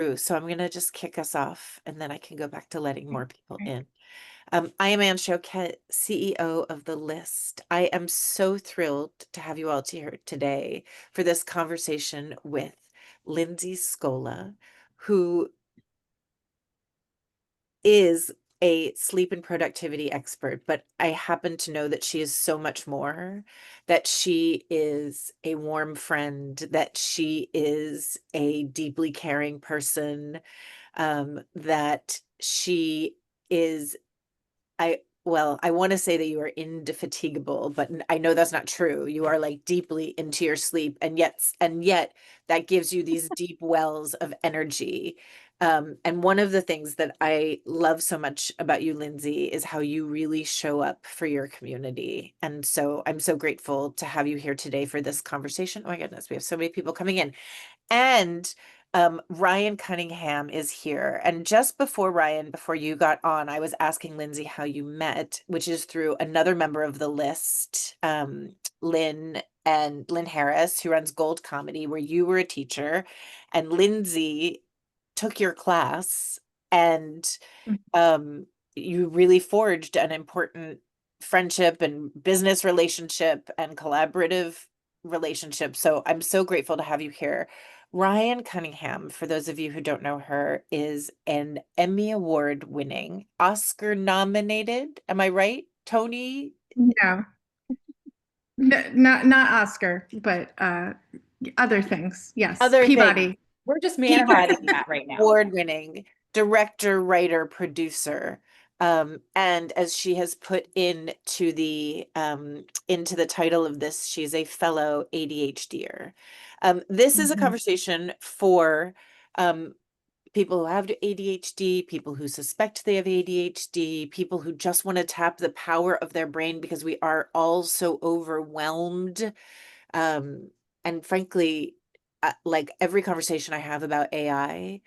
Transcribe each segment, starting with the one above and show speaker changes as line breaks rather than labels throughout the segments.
So I'm going to just kick us off and then I can go back to letting more people
Right.
in. I am Anne Choquette, CEO of The List. I am so thrilled to have you all here today for this conversation with Lindsay Scola, who is a sleep and productivity expert, but I happen to know that she is so much more, that she is a warm friend, that she is a deeply caring person, that she is, I want to say that you are indefatigable, but I know that's not true. You are like deeply into your sleep, and yet that gives you these deep wells of energy. And one of the things that I love so much about you, Lindsay, is how you really show up for your community. And so I'm so grateful to have you here today for this conversation. Oh my goodness, we have so many people coming in. And Ryan Cunningham is here. And just before Ryan, before you got on, I was asking Lindsay how you met, which is through another member of the list, Lynn Harris, who runs Gold Comedy, where you were a teacher, and Lindsay took your class, and you really forged an important friendship and business relationship and collaborative relationship. So I'm so grateful to have you here. Ryan Cunningham, for those of you who don't know her, is an Emmy Award winning, Oscar nominated. Am I right? Tony?
No, not Oscar, but other things. Yes,
Other things.
Peabody.
We're just
Peabody
manifesting that right now.
Award-winning director, writer, producer. And as she has put into the title of this, she's a fellow ADHDer. This is a
Mhm.
conversation for people who have ADHD, people who suspect they have ADHD, people who just want to tap the power of their brain because we are all so overwhelmed. And frankly, like every conversation I have about AI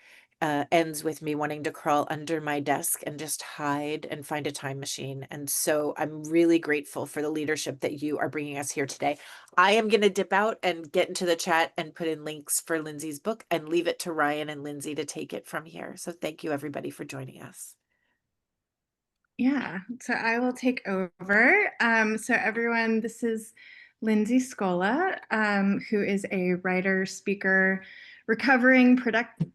ends with me wanting to crawl under my desk and just hide and find a time machine. And so I'm really grateful for the leadership that you are bringing us here today. I am going to dip out and get into the chat and put in links for Lindsay's book and leave it to Ryan and Lindsay to take it from here. So thank you, everybody, for joining us.
Yeah, so I will take over. So everyone, this is Lindsay Scola, who is a writer, speaker, recovering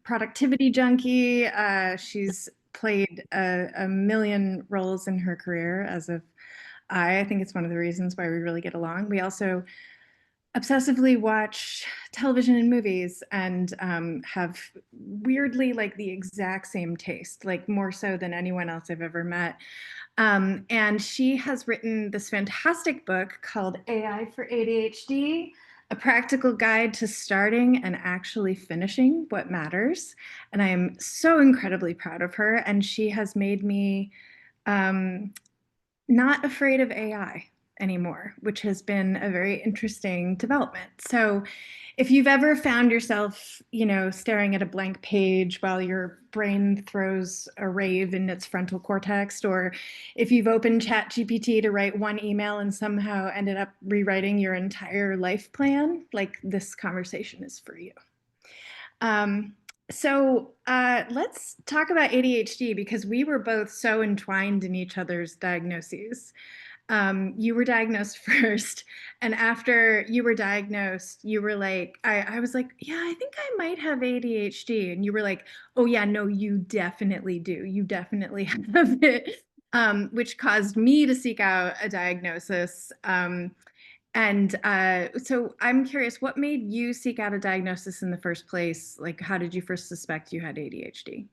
productivity junkie. She's played a million roles in her career as of I think it's one of the reasons why we really get along. We also obsessively watch television and movies and have weirdly like the exact same taste, like more so than anyone else I've ever met. And she has written this fantastic book called AI for ADHD, a practical guide to starting and actually finishing what matters. And I am so incredibly proud of her. And she has made me um, not afraid of AI anymore, which has been a very interesting development. So, if you've ever found yourself, staring at a blank page while your brain throws a rave in its frontal cortex, or if you've opened ChatGPT to write one email and somehow ended up rewriting your entire life plan, like this conversation is for you. So let's talk about ADHD because we were both so entwined in each other's diagnoses. You were diagnosed first, and after you were diagnosed, you were like, I was like, yeah, I think I might have ADHD, and you were like, oh yeah, no, you definitely do. You definitely have it, which caused me to seek out a diagnosis. And so I'm curious, what made you seek out a diagnosis in the first place? Like, how did you first suspect you had ADHD?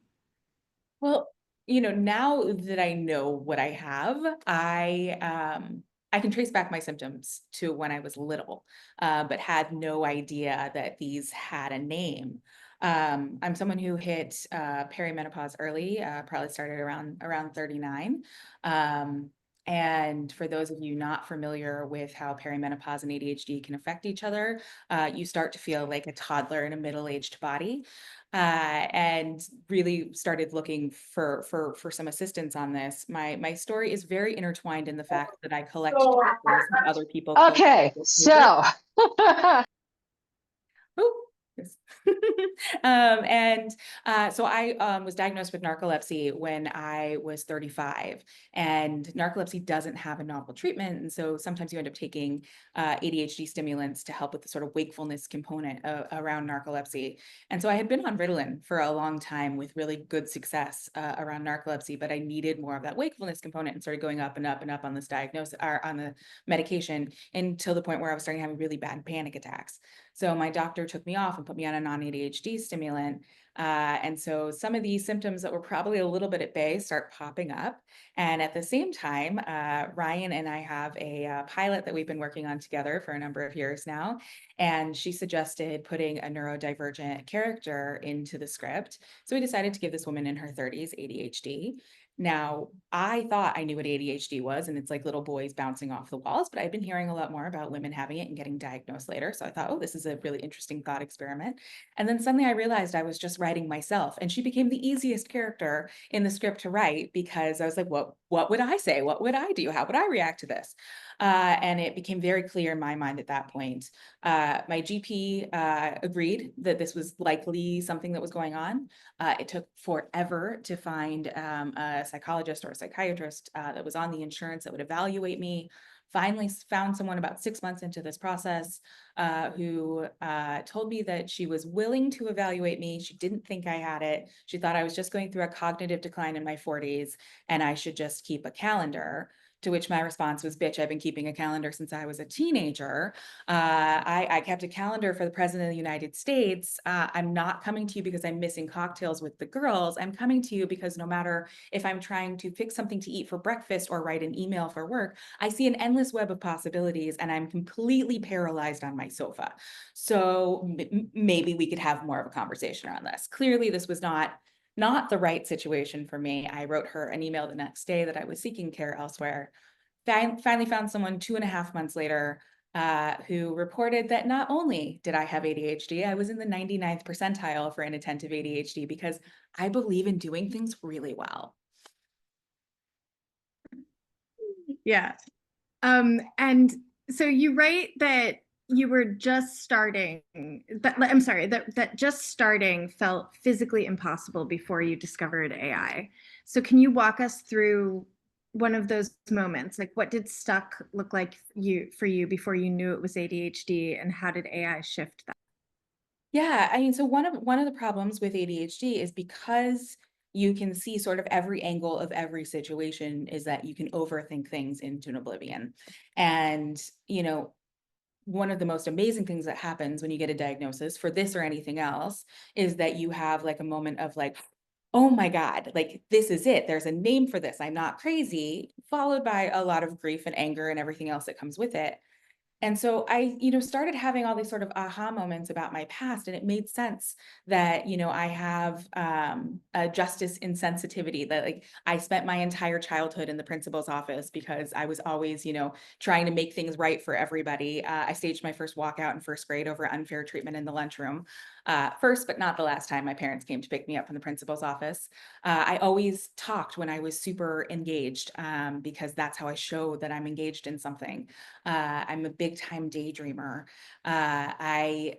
Well, now that I know what I have, I can trace back my symptoms to when I was little, but had no idea that these had a name. I'm someone who hit perimenopause early, probably started around 39. Um, and for those of you not familiar with how perimenopause and ADHD can affect each other, you start to feel like a toddler in a middle-aged body. And really started looking for some assistance on this. My story is very intertwined in the fact that I collect chapters of other people.
Okay, so
Oh, So I was diagnosed with narcolepsy when I was 35, and narcolepsy doesn't have a novel treatment. And so sometimes you end up taking ADHD stimulants to help with the sort of wakefulness component around narcolepsy. And so I had been on Ritalin for a long time with really good success around narcolepsy, but I needed more of that wakefulness component and started going up and up and up on this diagnosis or on the medication until the point where I was starting having really bad panic attacks. So my doctor took me off and put me on a non-ADHD stimulant. And so some of these symptoms that were probably a little bit at bay start popping up. And at the same time, Ryan and I have a pilot that we've been working on together for a number of years now. And she suggested putting a neurodivergent character into the script. So we decided to give this woman in her 30s ADHD. Now, I thought I knew what ADHD was, and it's like little boys bouncing off the walls, but I've been hearing a lot more about women having it and getting diagnosed later. So I thought, oh, this is a really interesting thought experiment. And then suddenly I realized I was just writing myself, and she became the easiest character in the script to write because I was like, what would I say? What would I do? How would I react to this? And it became very clear in my mind at that point. My GP agreed that this was likely something that was going on. It took forever to find a psychologist or a psychiatrist that was on the insurance that would evaluate me. Finally found someone about 6 months into this process who told me that she was willing to evaluate me. She didn't think I had it. She thought I was just going through a cognitive decline in my 40s and I should just keep a calendar. To which my response was, bitch, I've been keeping a calendar since I was a teenager. I kept a calendar for the president of the United States. I'm not coming to you because I'm missing cocktails with the girls. I'm coming to you because no matter if I'm trying to fix something to eat for breakfast or write an email for work, I see an endless web of possibilities and I'm completely paralyzed on my sofa. So maybe we could have more of a conversation around this. Clearly, this was not the right situation for me. I wrote her an email the next day that I was seeking care elsewhere. Finally found someone 2.5 months later who reported that not only did I have ADHD, I was in the 99th percentile for inattentive ADHD because I believe in doing things really well.
Yeah. And so you write that you were just starting, I'm sorry, that just starting felt physically impossible before you discovered AI. So can you walk us through one of those moments? Like what did stuck look like for you before you knew it was ADHD, and how did AI shift that?
Yeah, I mean, so one of the problems with ADHD is because you can see sort of every angle of every situation is that you can overthink things into an oblivion. And, one of the most amazing things that happens when you get a diagnosis for this or anything else is that you have like a moment of like, oh my God, like this is it. There's a name for this. I'm not crazy, followed by a lot of grief and anger and everything else that comes with it. And so I, started having all these sort of aha moments about my past, and it made sense that, I have a justice insensitivity that like I spent my entire childhood in the principal's office because I was always, trying to make things right for everybody. I staged my first walkout in first grade over unfair treatment in the lunchroom. First, but not the last time my parents came to pick me up from the principal's office. I always talked when I was super engaged because that's how I show that I'm engaged in something. I'm a big time daydreamer. I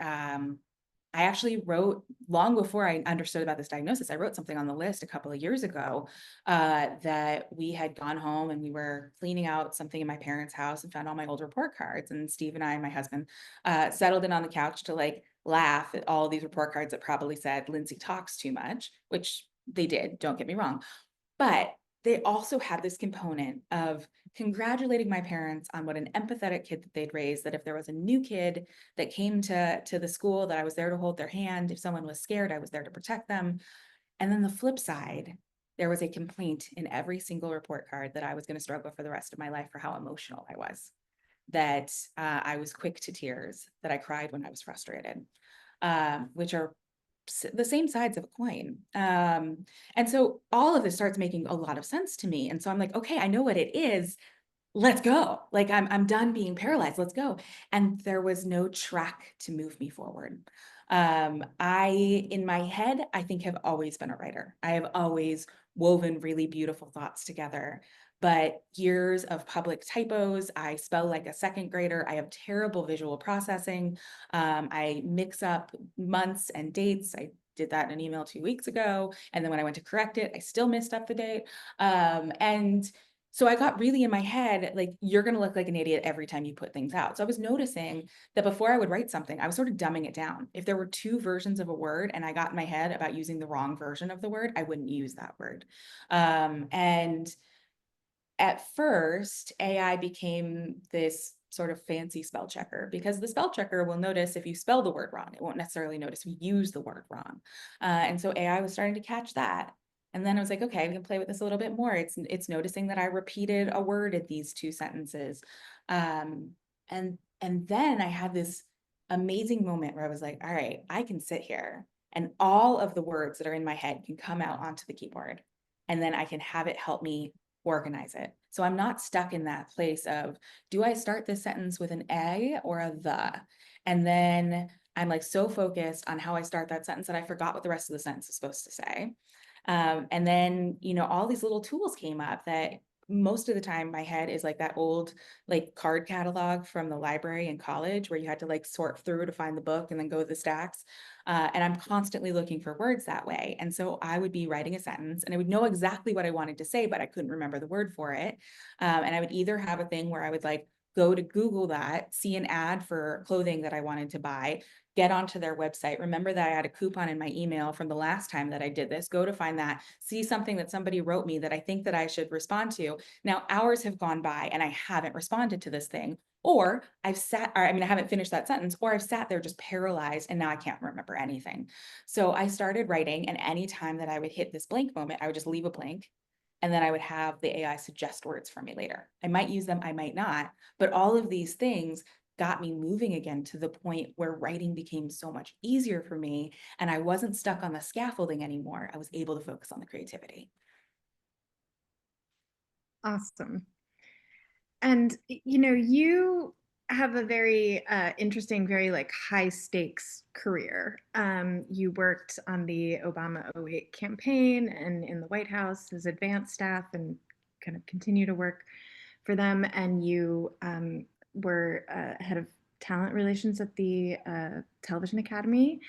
actually wrote long before I understood about this diagnosis. I wrote something on the list a couple of years ago that we had gone home and we were cleaning out something in my parents' house and found all my old report cards. And Steve and I, my husband, settled in on the couch to like laugh at all these report cards that probably said Lindsay talks too much, which they did, don't get me wrong. But they also had this component of congratulating my parents on what an empathetic kid that they'd raised, that if there was a new kid that came to the school, that I was there to hold their hand. If someone was scared, I was there to protect them. And then the flip side, there was a complaint in every single report card that I was going to struggle for the rest of my life for how emotional I was, that I was quick to tears, that I cried when I was frustrated, which are the same sides of a coin. And so all of this starts making a lot of sense to me. And so I'm like, okay, I know what it is. Let's go. Like I'm done being paralyzed. Let's go. And there was no track to move me forward. In my head, I think have always been a writer. I have always woven really beautiful thoughts together. but years of public typos. I spell like a second grader. I have terrible visual processing. I mix up months and dates. I did that in an email 2 weeks ago. And then when I went to correct it, I still missed up the date. And so I got really in my head, like, you're going to look like an idiot every time you put things out. So I was noticing that before I would write something, I was sort of dumbing it down. If there were two versions of a word and I got in my head about using the wrong version of the word, I wouldn't use that word. And at first, AI became this sort of fancy spell checker, because the spell checker will notice if you spell the word wrong. It won't necessarily notice if you use the word wrong. And so AI was starting to catch that. And then I was like, okay, we can play with this a little bit more. It's noticing that I repeated a word in these two sentences. And then I had this amazing moment where I was like, all right, I can sit here and all of the words that are in my head can come out onto the keyboard. And then I can have it help me organize it. So I'm not stuck in that place of, do I start this sentence with an A or a the? And then I'm like so focused on how I start that sentence that I forgot what the rest of the sentence is supposed to say. And then, all these little tools came up that most of the time my head is like that old like card catalog from the library in college where you had to like sort through to find the book and then go to the stacks. And I'm constantly looking for words that way. And so I would be writing a sentence and I would know exactly what I wanted to say, but I couldn't remember the word for it. And I would either have a thing where I would like go to Google that, see an ad for clothing that I wanted to buy, get onto their website, remember that I had a coupon in my email from the last time that I did this, go to find that, see something that somebody wrote me that I think that I should respond to. Now, hours have gone by and I haven't responded to this thing, or I haven't finished that sentence, or I've sat there just paralyzed and now I can't remember anything. So I started writing, and anytime that I would hit this blank moment, I would just leave a blank. And then I would have the AI suggest words for me later. I might use them, I might not, but all of these things got me moving again to the point where writing became so much easier for me and I wasn't stuck on the scaffolding anymore. I was able to focus on the creativity.
Awesome. And you have a very interesting, very like high stakes career. You worked on the Obama '08 campaign and in the White House as advanced staff and kind of continue to work for them. And you were head of talent relations at the Television Academy.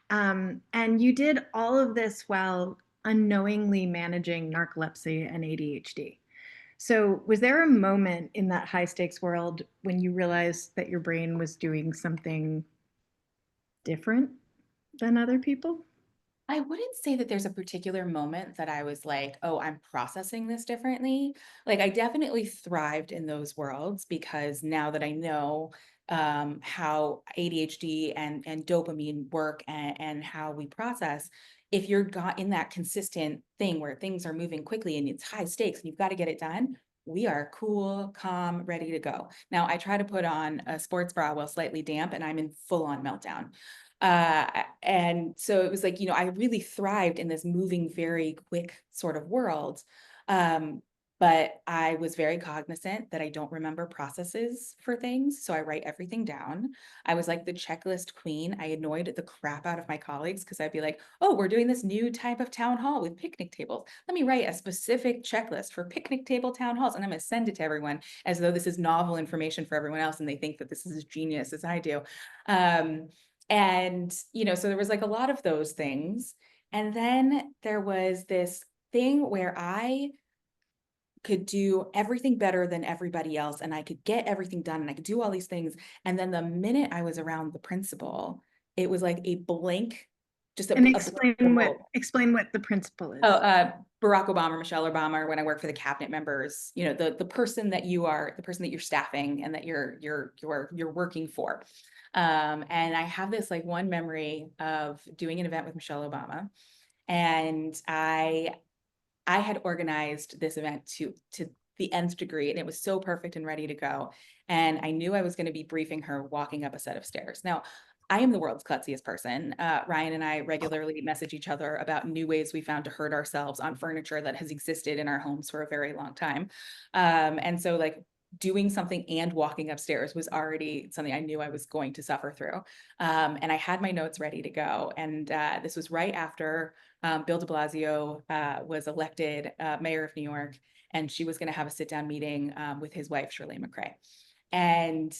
And you did all of this while unknowingly managing narcolepsy and ADHD. So, was there a moment in that high stakes world when you realized that your brain was doing something different than other people?
I wouldn't say that there's a particular moment that I was like, oh, I'm processing this differently. Like, I definitely thrived in those worlds because now that I know how ADHD and dopamine work and how we process, if you're got in that consistent thing where things are moving quickly and it's high stakes and you've got to get it done, we are cool, calm, ready to go. Now, I try to put on a sports bra while slightly damp and I'm in full on meltdown. And so it was like, I really thrived in this moving, very quick sort of world. But I was very cognizant that I don't remember processes for things. So I write everything down. I was like the checklist queen. I annoyed the crap out of my colleagues because I'd be like, oh, we're doing this new type of town hall with picnic tables. Let me write a specific checklist for picnic table town halls. And I'm going to send it to everyone as though this is novel information for everyone else. And they think that this is as genius as I do. And, so there was like a lot of those things. And then there was this thing where I could do everything better than everybody else and I could get everything done and I could do all these things. And then the minute I was around the principal, it was like a blank, just a
And
blank
explain what the principle is.
Barack Obama, Michelle Obama, when I work for the cabinet members, the person that you're staffing and that you're working for. And I have this like one memory of doing an event with Michelle Obama, and I had organized this event to the nth degree, and it was so perfect and ready to go. And I knew I was going to be briefing her walking up a set of stairs. Now, I am the world's klutziest person. Ryan and I regularly message each other about new ways we found to hurt ourselves on furniture that has existed in our homes for a very long time. And so like doing something and walking upstairs was already something I knew I was going to suffer through. And I had my notes ready to go. And this was right after Bill de Blasio was elected mayor of New York, and she was going to have a sit-down meeting with his wife, Shirley McCrae. And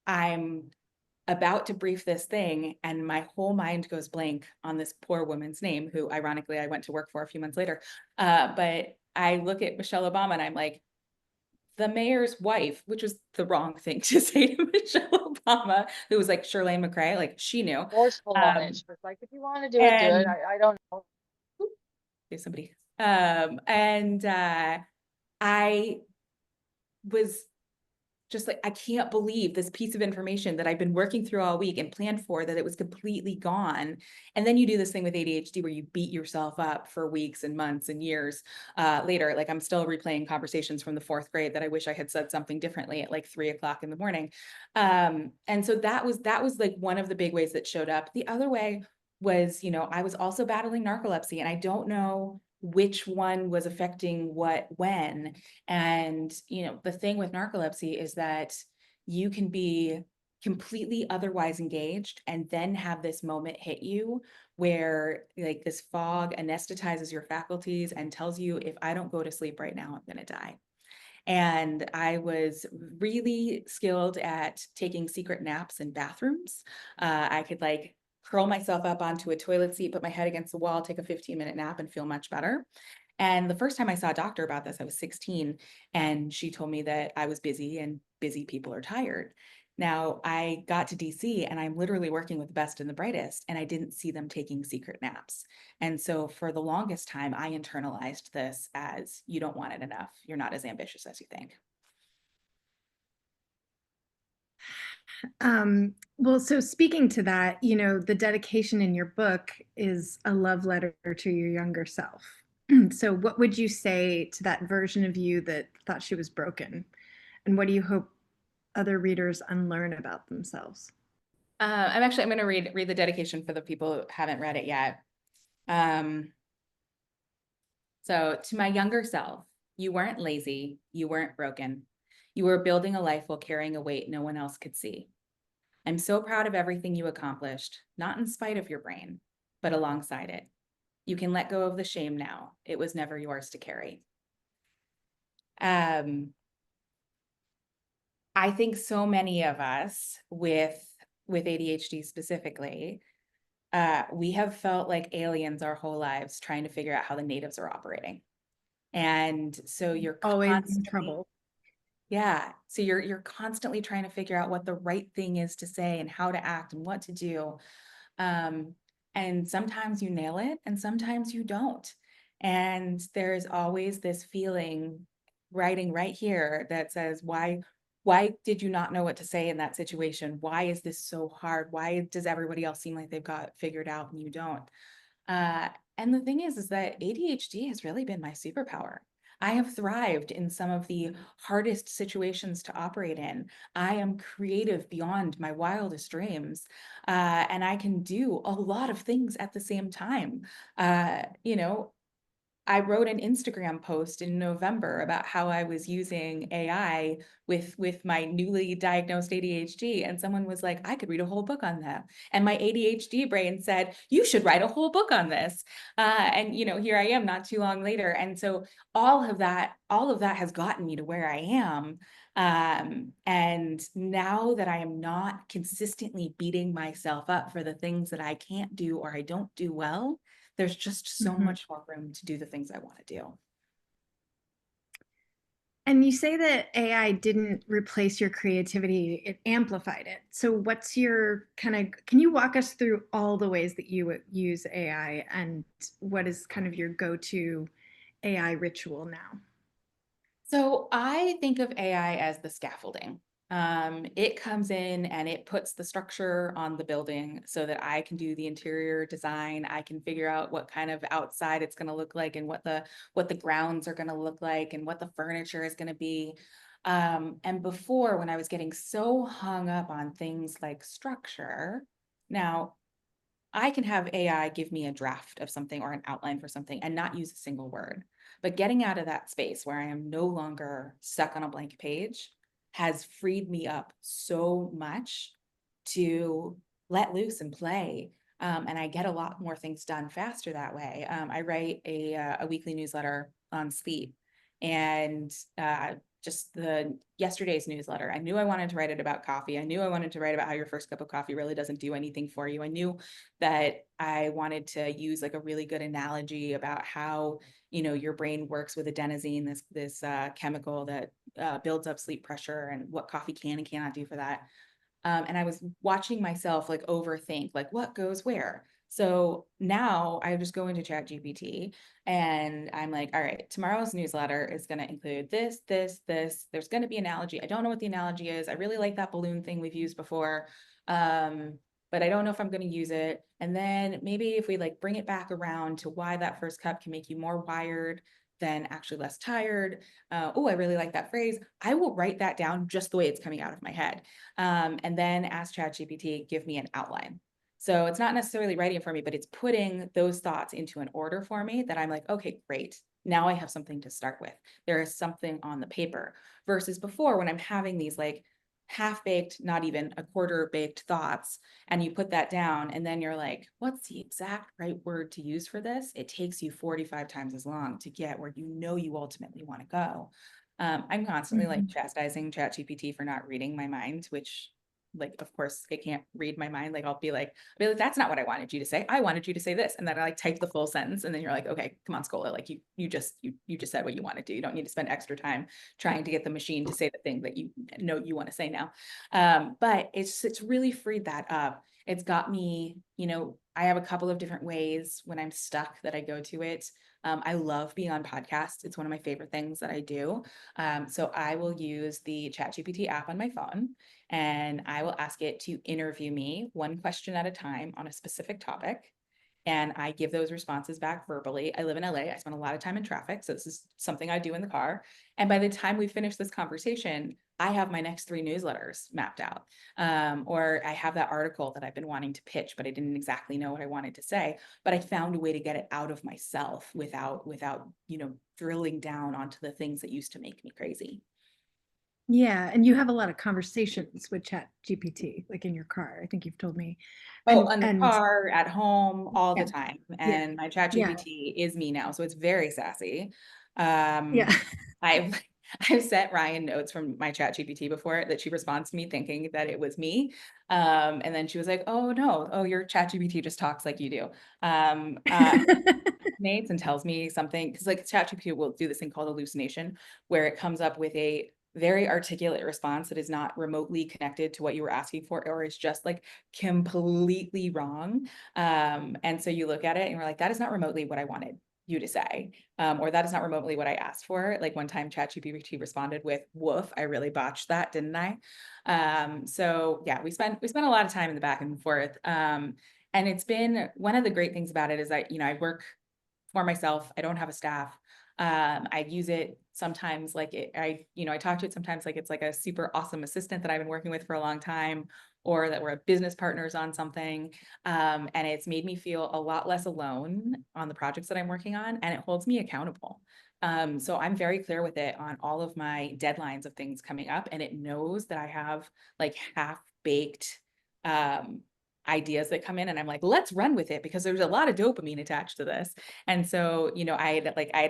I'm about to brief this thing, and my whole mind goes blank on this poor woman's name, who ironically I went to work for a few months later. But I look at Michelle Obama and I'm like, the mayor's wife, which was the wrong thing to say to Michelle Obama, who was like Shirley McCrae, like she knew.
Forceful on it. She was like, if you want to do it, do it.
And
I don't know.
there's somebody. I was just like, I can't believe this piece of information that I've been working through all week and planned for, that it was completely gone. And then you do this thing with ADHD where you beat yourself up for weeks and months and years later. Like I'm still replaying conversations from the 4th grade that I wish I had said something differently at like 3 o'clock in the morning. And so that was like one of the big ways that showed up. The other way was, I was also battling narcolepsy, and I don't know which one was affecting what when. And, the thing with narcolepsy is that you can be completely otherwise engaged and then have this moment hit you where like this fog anesthetizes your faculties and tells you, if I don't go to sleep right now, I'm going to die. And I was really skilled at taking secret naps in bathrooms. I could like curl myself up onto a toilet seat, put my head against the wall, take a 15-minute nap and feel much better. And the first time I saw a doctor about this, I was 16, and she told me that I was busy and busy people are tired. Now I got to DC and I'm literally working with the best and the brightest, and I didn't see them taking secret naps. And so for the longest time, I internalized this as, you don't want it enough. You're not as ambitious as you think.
Well, so speaking to that, the dedication in your book is a love letter to your younger self. So what would you say to that version of you that thought she was broken? And what do you hope other readers unlearn about themselves?
I'm going to read the dedication for the people who haven't read it yet. So to my younger self, you weren't lazy, you weren't broken. You were building a life while carrying a weight no one else could see. I'm so proud of everything you accomplished, not in spite of your brain, but alongside it. You can let go of the shame now. It was never yours to carry. I think so many of us with ADHD specifically, we have felt like aliens our whole lives trying to figure out how the natives are operating. And so you're
always in trouble.
Yeah. So you're constantly trying to figure out what the right thing is to say and how to act and what to do. And sometimes you nail it and sometimes you don't. And there's always this feeling writing right here that says, why did you not know what to say in that situation? Why is this so hard? Why does everybody else seem like they've got figured out and you don't? And the thing is that ADHD has really been my superpower. I have thrived in some of the hardest situations to operate in. I am creative beyond my wildest dreams, and I can do a lot of things at the same time. I wrote an Instagram post in November about how I was using AI with my newly diagnosed ADHD, and someone was like, I could read a whole book on that. And my ADHD brain said, you should write a whole book on this. And here I am not too long later. And so all of that has gotten me to where I am. And now that I am not consistently beating myself up for the things that I can't do or I don't do well, there's just so much more room to do the things I want to do.
And you say that AI didn't replace your creativity, it amplified it. So what's your can you walk us through all the ways that you use AI and what is kind of your go-to AI ritual now?
So I think of AI as the scaffolding. It comes in and it puts the structure on the building so that I can do the interior design. I can figure out what kind of outside it's going to look like and what the grounds are going to look like and what the furniture is going to be. And before, when I was getting so hung up on things like structure, now I can have AI give me a draft of something or an outline for something and not use a single word. But getting out of that space where I am no longer stuck on a blank page has freed me up so much to let loose and play. And I get a lot more things done faster that way. I write a weekly newsletter on sleep, and just the yesterday's newsletter, I knew I wanted to write it about coffee. I knew I wanted to write about how your first cup of coffee really doesn't do anything for you. I knew that I wanted to use like a really good analogy about how, you know, your brain works with adenosine, this chemical that builds up sleep pressure, and what coffee can and cannot do for that. And I was watching myself like overthink, like what goes where. So now I just go into ChatGPT and I'm like, all right, tomorrow's newsletter is going to include this, this, this. There's going to be analogy. I don't know what the analogy is. I really like that balloon thing we've used before. But I don't know if I'm going to use it. And then maybe if we like bring it back around to why that first cup can make you more wired than actually less tired. Oh, I really like that phrase. I will write that down just the way it's coming out of my head. And then ask ChatGPT, give me an outline. So it's not necessarily writing it for me, but it's putting those thoughts into an order for me that I'm like, okay, great. Now I have something to start with. There is something on the paper versus before when I'm having these like half-baked, not even a quarter-baked thoughts, and you put that down and then you're like, what's the exact right word to use for this? It takes you 45 times as long to get where you know you ultimately want to go. I'm constantly like chastising ChatGPT for not reading my mind, which like, of course it can't read my mind. Like I'll be like, that's not what I wanted you to say. I wanted you to say this. And then I like type the full sentence. And then you're like, okay, come on, Scola. Like you just said what you wanted to. You don't need to spend extra time trying to get the machine to say the thing that you know you want to say now. But it's really freed that up. It's got me, you know, I have a couple of different ways when I'm stuck that I go to it. I love being on podcasts. It's one of my favorite things that I do. So I will use the ChatGPT app on my phone, and I will ask it to interview me one question at a time on a specific topic. And I give those responses back verbally. I live in LA. I spend a lot of time in traffic. So this is something I do in the car. And by the time we finish this conversation, I have my next 3 newsletters mapped out. Or I have that article that I've been wanting to pitch, but I didn't exactly know what I wanted to say. But I found a way to get it out of myself without, you know, drilling down onto the things that used to make me crazy.
Yeah, and you have a lot of conversations with Chat GPT, like in your car. I think you've told me.
Oh,
And
on the
and
car, at home, all
yeah,
the time.
yeah,
And my
yeah,
ChatGPT is me now, so it's very sassy.
yeah.
I've I've sent Ryan notes from my ChatGPT before that she responds to me thinking that it was me. And then she was like, "Oh no, oh your ChatGPT just talks like you do." Um, uh, Nates and tells me something because like ChatGPT will do this thing called hallucination, where it comes up with a very articulate response that is not remotely connected to what you were asking for, or is just like completely wrong. And so you look at it and you're like, that is not remotely what I wanted you to say, or that is not remotely what I asked for. Like one time ChatGPT responded with, "Woof, I really botched that, didn't I?" So yeah, we spent a lot of time in the back and forth. And it's been one of the great things about it is that, you know, I work for myself. I don't have a staff. I use it sometimes like I talk to it sometimes like it's like a super awesome assistant that I've been working with for a long time, or that we're business partners on something. And it's made me feel a lot less alone on the projects that I'm working on, and it holds me accountable. So I'm very clear with it on all of my deadlines of things coming up, and it knows that I have like half-baked ideas that come in, and I'm like, let's run with it because there's a lot of dopamine attached to this. And so, you know, I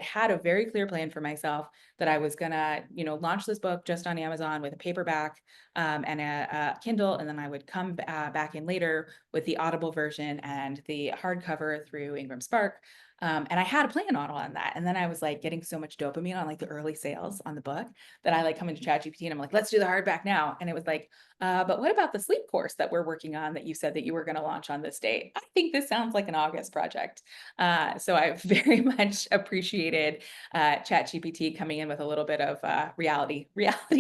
had a very clear plan for myself that I was gonna, you know, launch this book just on Amazon with a paperback and a Kindle, and then I would come back in later with the Audible version and the hardcover through Ingram Spark. And I had a plan on that. And then I was like getting so much dopamine on like the early sales on the book that I like come into ChatGPT and I'm like, let's do the hardback now. And it was like, but what about the sleep course that we're working on that you said that you were going to launch on this date? I think this sounds like an August project. So I've very much appreciated ChatGPT coming in with a little bit of reality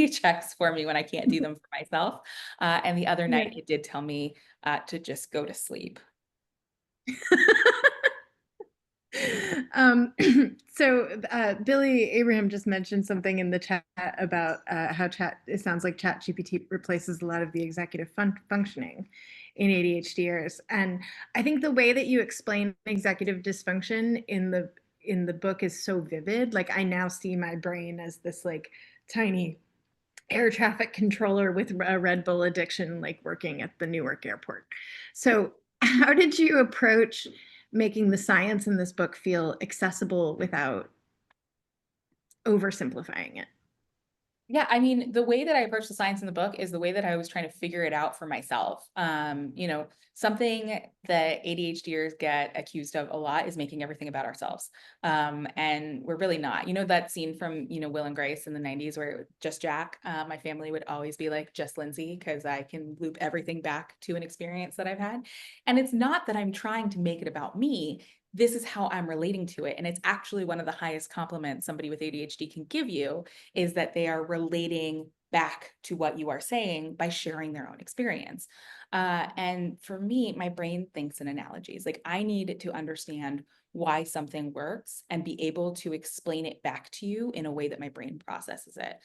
checks for me when I can't do them for myself. And the other night it did tell me to just go to sleep.
Billy Abraham just mentioned something in the chat about how it sounds like Chat GPT replaces a lot of the executive functioning in ADHDers. And I think the way that you explain executive dysfunction in the book is so vivid. Like I now see my brain as this like tiny air traffic controller with a Red Bull addiction, like working at the Newark airport. So how did you approach making the science in this book feel accessible without oversimplifying it?
Yeah, I mean, the way that I approach the science in the book is the way that I was trying to figure it out for myself. Something that ADHDers get accused of a lot is making everything about ourselves. And we're really not. You know, that scene from, Will and Grace in the 90s where it was just Jack. My family would always be like, just Lindsay, because I can loop everything back to an experience that I've had. And it's not that I'm trying to make it about me. This is how I'm relating to it. And it's actually one of the highest compliments somebody with ADHD can give you is that they are relating back to what you are saying by sharing their own experience. And for me, my brain thinks in analogies. Like I need to understand why something works and be able to explain it back to you in a way that my brain processes it.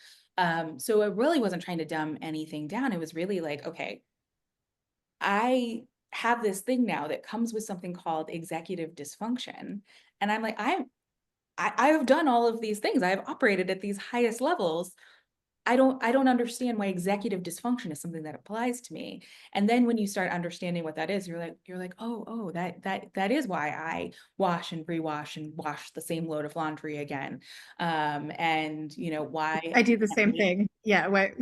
So I really wasn't trying to dumb anything down. It was really like, okay, I have this thing now that comes with something called executive dysfunction. And I'm like, I have done all of these things. I have operated at these highest levels. I don't understand why executive dysfunction is something that applies to me. And then when you start understanding what that is, you're like, oh, that is why I wash and rewash and wash the same load of laundry again. And why
I do the
I can't
same
make,
thing. Yeah, what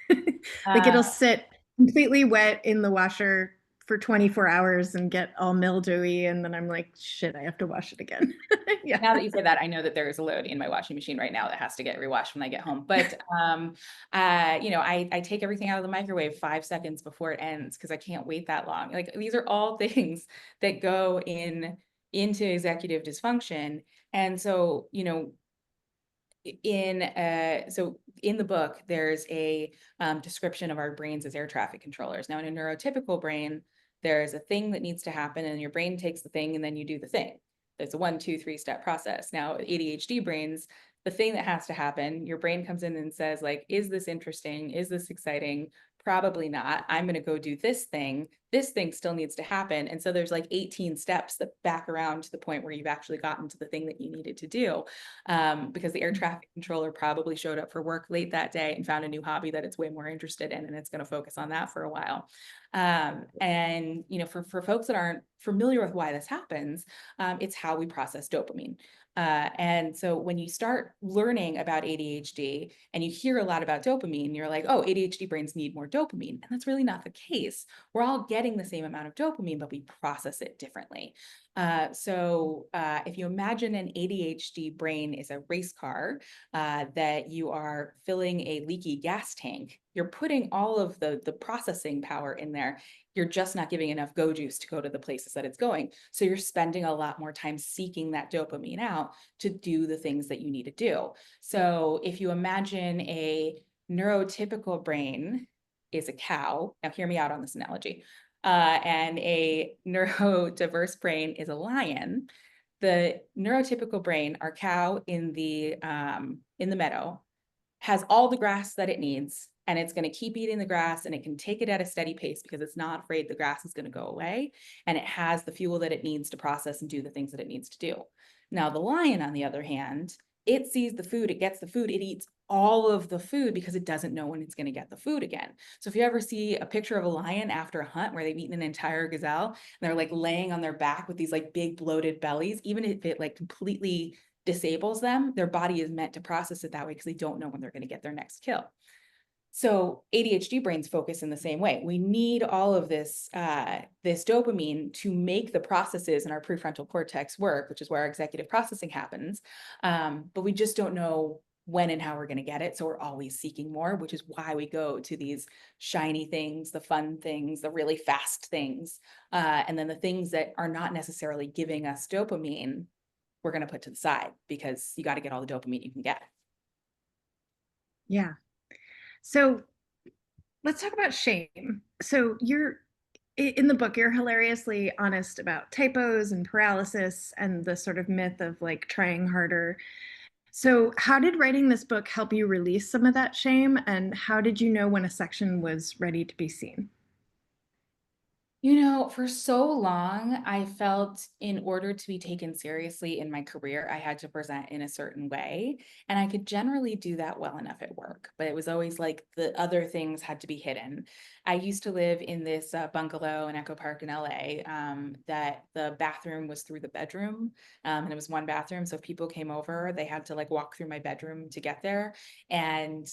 like
uh,
it'll sit completely wet in the washer for 24 hours and get all mildewy, and then I'm like, shit, I have to wash it again. Yeah.
now that you say that, I know that there is a load in my washing machine right now that has to get rewashed when I get home. But I take everything out of the microwave 5 seconds before it ends because I can't wait that long. Like these are all things that go into executive dysfunction. And so, in the book, there's a description of our brains as air traffic controllers. Now, in a neurotypical brain, there's a thing that needs to happen, and your brain takes the thing, and then you do the thing. There's a 1, 2, 3 step process. Now, ADHD brains, the thing that has to happen, your brain comes in and says, like, is this interesting? Is this exciting? Probably not. I'm going to go do this thing. This thing still needs to happen. And so there's like 18 steps that back around to the point where you've actually gotten to the thing that you needed to do. Because the air traffic controller probably showed up for work late that day and found a new hobby that it's way more interested in, and it's going to focus on that for a while. And for folks that aren't familiar with why this happens, it's how we process dopamine. And so when you start learning about ADHD and you hear a lot about dopamine, you're like, oh, ADHD brains need more dopamine. And that's really not the case. We're all getting the same amount of dopamine, but we process it differently. If you imagine an ADHD brain is a race car that you are filling a leaky gas tank, you're putting all of the processing power in there. You're just not giving enough go juice to go to the places that it's going. So you're spending a lot more time seeking that dopamine out to do the things that you need to do. So if you imagine a neurotypical brain is a cow, now hear me out on this analogy, and a neurodiverse brain is a lion. The neurotypical brain, our cow in the meadow, has all the grass that it needs, and it's going to keep eating the grass, and it can take it at a steady pace because it's not afraid the grass is going to go away, and it has the fuel that it needs to process and do the things that it needs to do. Now, the lion, on the other hand, it sees the food, it gets the food, it eats all of the food because it doesn't know when it's going to get the food again. So if you ever see a picture of a lion after a hunt where they've eaten an entire gazelle and they're like laying on their back with these like big bloated bellies, even if it like completely disables them, their body is meant to process it that way because they don't know when they're going to get their next kill. So ADHD brains focus in the same way. We need all of this dopamine to make the processes in our prefrontal cortex work, which is where our executive processing happens. But we just don't know when and how we're going to get it. So we're always seeking more, which is why we go to these shiny things, the fun things, the really fast things. And then the things that are not necessarily giving us dopamine, we're going to put to the side because you got to get all the dopamine you can get.
Yeah. So let's talk about shame. So you're in the book, you're hilariously honest about typos and paralysis and the sort of myth of like trying harder. So how did writing this book help you release some of that shame? And how did you know when a section was ready to be seen?
You know, for so long, I felt in order to be taken seriously in my career, I had to present in a certain way. And I could generally do that well enough at work, but it was always like the other things had to be hidden. I used to live in this bungalow in Echo Park in LA, that the bathroom was through the bedroom. And it was one bathroom. So if people came over, they had to like walk through my bedroom to get there. And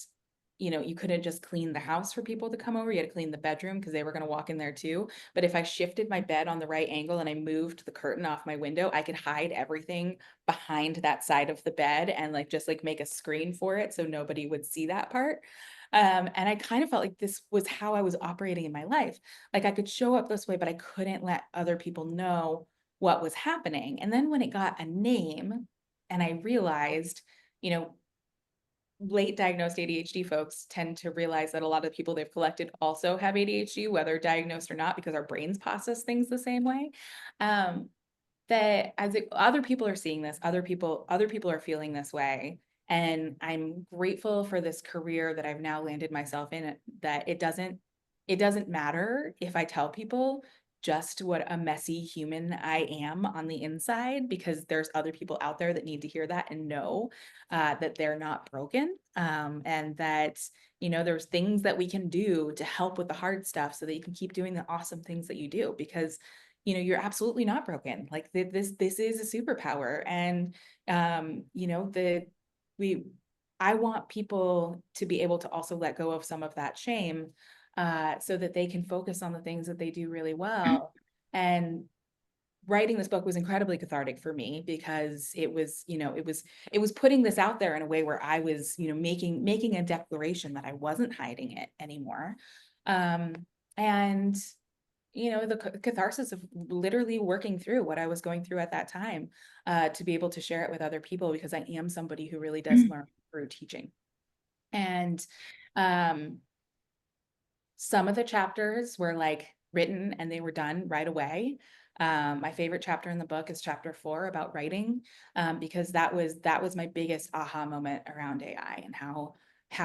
you couldn't just clean the house for people to come over. You had to clean the bedroom because they were going to walk in there too. But if I shifted my bed on the right angle and I moved the curtain off my window, I could hide everything behind that side of the bed and like just like make a screen for it so nobody would see that part. And I kind of felt like this was how I was operating in my life. Like I could show up this way, but I couldn't let other people know what was happening. And then when it got a name and I realized, you know, late diagnosed ADHD folks tend to realize that a lot of people they've collected also have ADHD, whether diagnosed or not, because our brains process things the same way. That other people are seeing this, other people are feeling this way. And I'm grateful for this career that I've now landed myself in, that it doesn't matter if I tell people just what a messy human I am on the inside, because there's other people out there that need to hear that and know that they're not broken, and that there's things that we can do to help with the hard stuff so that you can keep doing the awesome things that you do, because you're absolutely not broken. Like this is a superpower. And the we I want people to be able to also let go of some of that shame, so that they can focus on the things that they do really well. And writing this book was incredibly cathartic for me, because it was putting this out there in a way where I was, making a declaration that I wasn't hiding it anymore. And the catharsis of literally working through what I was going through at that time, to be able to share it with other people, because I am somebody who really does learn through teaching. And some of the chapters were like written and they were done right away. My favorite chapter in the book is chapter 4 about writing, because that was my biggest aha moment around AI and how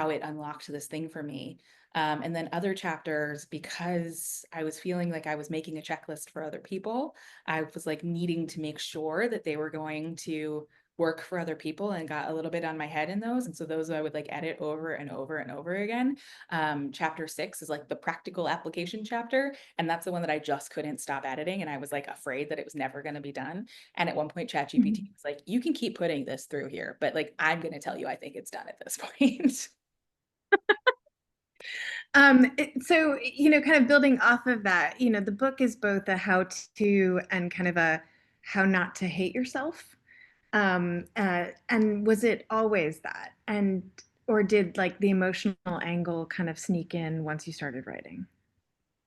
it unlocked this thing for me. And then other chapters, because I was feeling like I was making a checklist for other people, I was like needing to make sure that they were going to work for other people, and got a little bit on my head in those. And so those I would like edit over and over and over again. Chapter 6 is like the practical application chapter. And that's the one that I just couldn't stop editing. And I was like afraid that it was never going to be done. And at one point, ChatGPT was like, you can keep putting this through here, but like, I'm going to tell you, I think it's done at this point.
So, kind of building off of that, the book is both a how-to and kind of a how not to hate yourself. And was it always that? Or did like the emotional angle kind of sneak in once you started writing?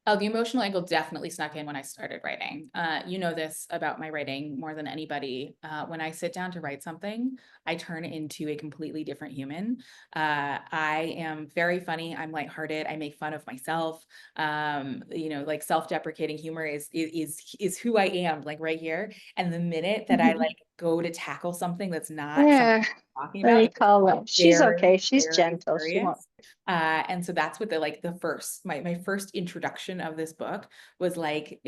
Oh, the emotional angle definitely snuck in when I started writing. You know this about my writing more than anybody. When I sit down to write something, I turn into a completely different human. I am very funny. I'm lighthearted. I make fun of myself. Like self-deprecating humor is who I am, like right here. And the minute that I like go to tackle something that's not something
Yeah,
I'm talking
what do
about,
you
it gets
call it? She's
very,
okay. She's
very
gentle. She won't.
serious. And so that's what my first introduction of this book was like.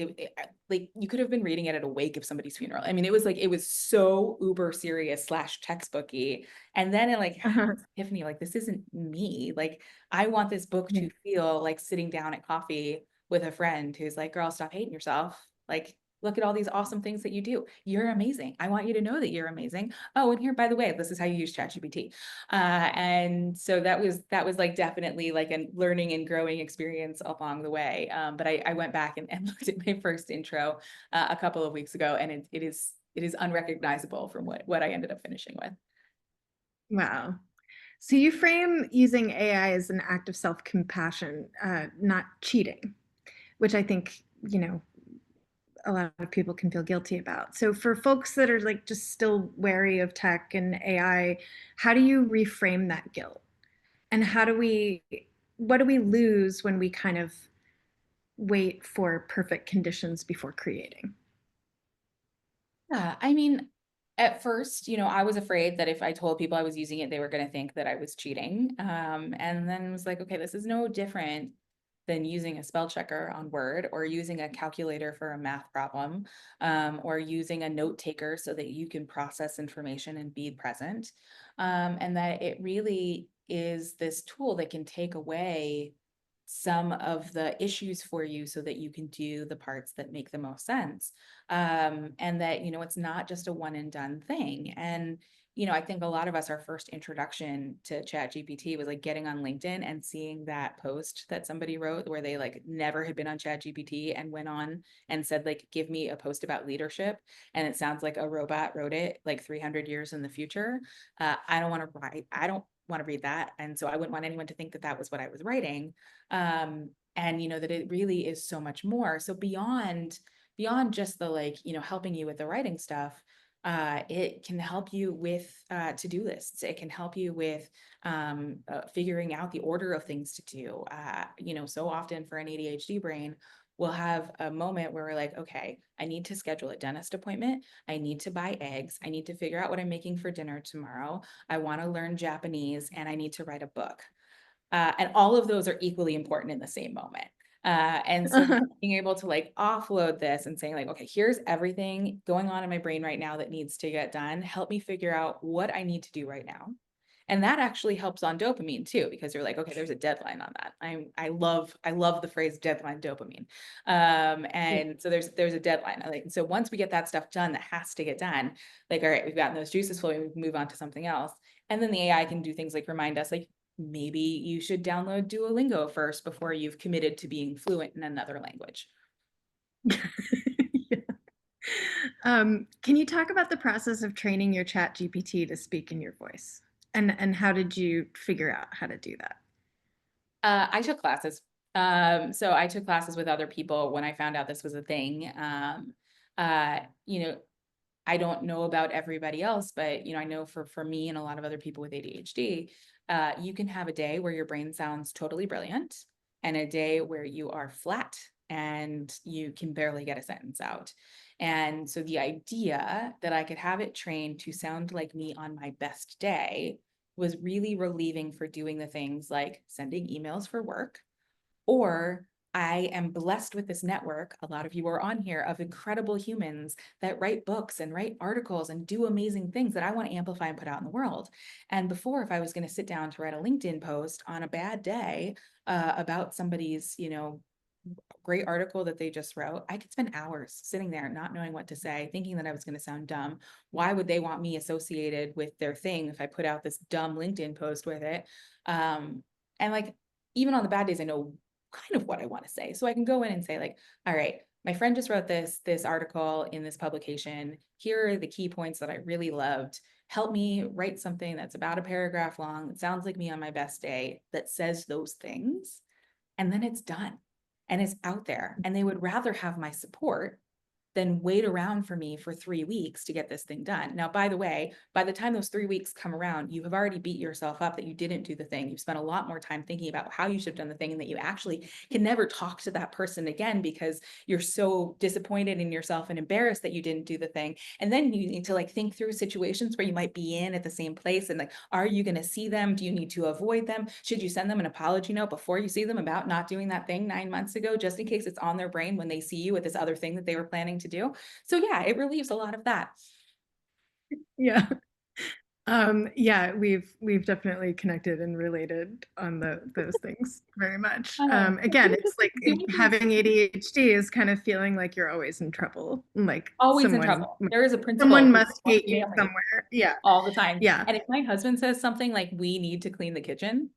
Like you could have been reading it at a wake of somebody's funeral. I mean, it was so uber serious / textbooky. And then it like had this epiphany, like this isn't me. Like I want this book to feel like sitting down at coffee with a friend who's like, girl, stop hating yourself. Like, look at all these awesome things that you do. You're amazing. I want you to know that you're amazing. Oh, and here, by the way, this is how you use ChatGPT. And so that was like definitely like a learning and growing experience along the way. But I went back and looked at my first intro a couple of weeks ago, and it is unrecognizable from what I ended up finishing with.
Wow. So you frame using AI as an act of self-compassion, not cheating, which I think, a lot of people can feel guilty about. So for folks that are like just still wary of tech and AI, how do you reframe that guilt? And what do we lose when we kind of wait for perfect conditions before creating?
Yeah, I mean, at first, I was afraid that if I told people I was using it, they were going to think that I was cheating. And then it was like, okay, this is no different than using a spell checker on Word, or using a calculator for a math problem, or using a note taker so that you can process information and be present. And that it really is this tool that can take away some of the issues for you so that you can do the parts that make the most sense. And that, it's not just a one and done thing. And, I think a lot of us, our first introduction to ChatGPT was like getting on LinkedIn and seeing that post that somebody wrote where they like never had been on ChatGPT and went on and said, like, give me a post about leadership. And it sounds like a robot wrote it like 300 years in the future. I don't want to read that. And so I wouldn't want anyone to think that that was what I was writing. And that it really is so much more. So beyond just the like, helping you with the writing stuff, it can help you with to-do lists. It can help you with figuring out the order of things to do. So often for an ADHD brain, we'll have a moment where we're like, okay, I need to schedule a dentist appointment. I need to buy eggs. I need to figure out what I'm making for dinner tomorrow. I want to learn Japanese, and I need to write a book. And all of those are equally important in the same moment. And so being able to like offload this and saying like, okay, here's everything going on in my brain right now that needs to get done. Help me figure out what I need to do right now. And that actually helps on dopamine too, because you're like, okay, there's a deadline on that. I love the phrase deadline dopamine. And so there's a deadline. Like, so once we get that stuff done that has to get done, like, all right, we've gotten those juices flowing, we can move on to something else. And then the AI can do things like remind us, like, maybe you should download Duolingo first before you've committed to being fluent in another language.
Yeah. Can you talk about the process of training your ChatGPT to speak in your voice? And how did you figure out how to do that?
I took classes. So I took classes with other people when I found out this was a thing. I don't know about everybody else, but I know for me and a lot of other people with ADHD, you can have a day where your brain sounds totally brilliant and a day where you are flat and you can barely get a sentence out. And so the idea that I could have it trained to sound like me on my best day was really relieving for doing the things like sending emails for work, or I am blessed with this network, a lot of you are on here, of incredible humans that write books and write articles and do amazing things that I want to amplify and put out in the world. And before, if I was going to sit down to write a LinkedIn post on a bad day about somebody's, great article that they just wrote, I could spend hours sitting there not knowing what to say, thinking that I was going to sound dumb. Why would they want me associated with their thing if I put out this dumb LinkedIn post with it? And like, even on the bad days, I know kind of what I want to say. So I can go in and say like, all right, my friend just wrote this article in this publication. Here are the key points that I really loved. Help me write something that's about a paragraph long, that sounds like me on my best day, that says those things. And then it's done and it's out there. And they would rather have my support than wait around for me for 3 weeks to get this thing done. Now, by the way, by the time those 3 weeks come around, you have already beat yourself up that you didn't do the thing. You've spent a lot more time thinking about how you should have done the thing, and that you actually can never talk to that person again because you're so disappointed in yourself and embarrassed that you didn't do the thing. And then you need to like think through situations where you might be in at the same place, and like, are you going to see them? Do you need to avoid them? Should you send them an apology note before you see them about not doing that thing 9 months ago, just in case it's on their brain when they see you with this other thing that they were planning to do? So yeah, it relieves a lot of that.
Yeah. Yeah, we've definitely connected and related on those things very much. Again, it's like having ADHD is kind of feeling like you're always in trouble. Like
always in trouble. There is a principle.
Someone must hate you somewhere. Yeah.
All the time.
Yeah.
And if my husband says something like, we need to clean the kitchen,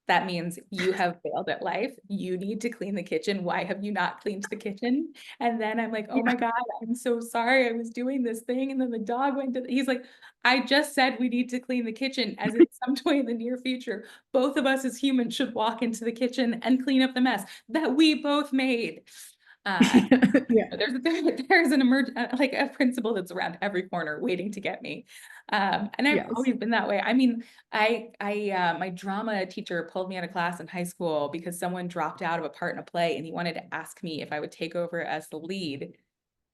that means you have failed at life. You need to clean the kitchen. Why have you not cleaned the kitchen? And then I'm like, oh my God, I'm so sorry. I was doing this thing. And then the dog went to, he's like, I just said we need to clean the kitchen, as in some point in the near future, both of us as humans should walk into the kitchen and clean up the mess that we both made.
Yeah.
There's an like a principle that's around every corner waiting to get me. And I've always been that way. I mean, my drama teacher pulled me out of class in high school because someone dropped out of a part in a play, and he wanted to ask me if I would take over as the lead.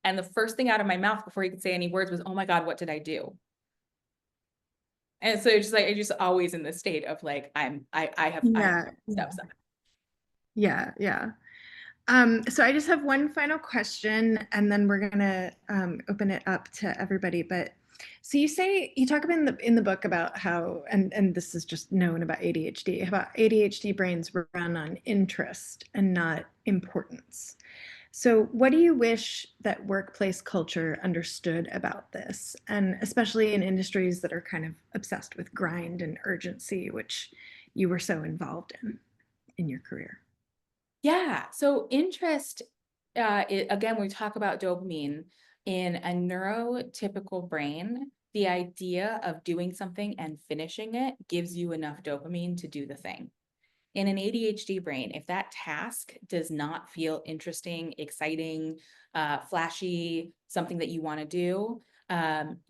And the first thing out of my mouth before he could say any words was, oh my God, what did I do? And so it's just like, I just always in this state of like, I have steps up.
Yeah, yeah. So I just have one final question, and then we're gonna open it up to everybody. But so you talk about in the book about how, and this is just known about ADHD, about ADHD brains run on interest and not importance. So what do you wish that workplace culture understood about this, and especially in industries that are kind of obsessed with grind and urgency, which you were so involved in your career?
Yeah. So interest, again, we talk about dopamine in a neurotypical brain. The idea of doing something and finishing it gives you enough dopamine to do the thing. In an ADHD brain, if that task does not feel interesting, exciting, flashy, something that you want to do,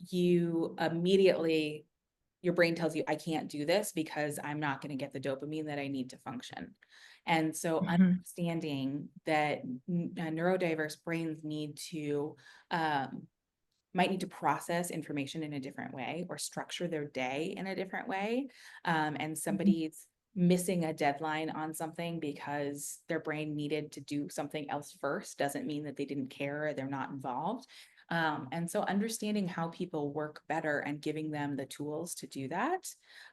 you immediately, your brain tells you, I can't do this because I'm not going to get the dopamine that I need to function. And so understanding that neurodiverse brains need to, might need to process information in a different way or structure their day in a different way. And somebody's missing a deadline on something because their brain needed to do something else first doesn't mean that they didn't care or they're not involved. And so understanding how people work better and giving them the tools to do that,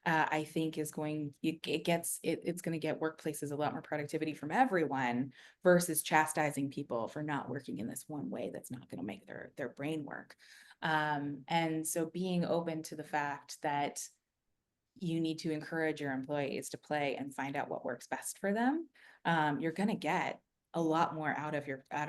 I think is going, it's going to get workplaces a lot more productivity from everyone versus chastising people for not working in this one way that's not going to make their brain work. And so being open to the fact that you need to encourage your employees to play and find out what works best for them, you're going to get a lot more out of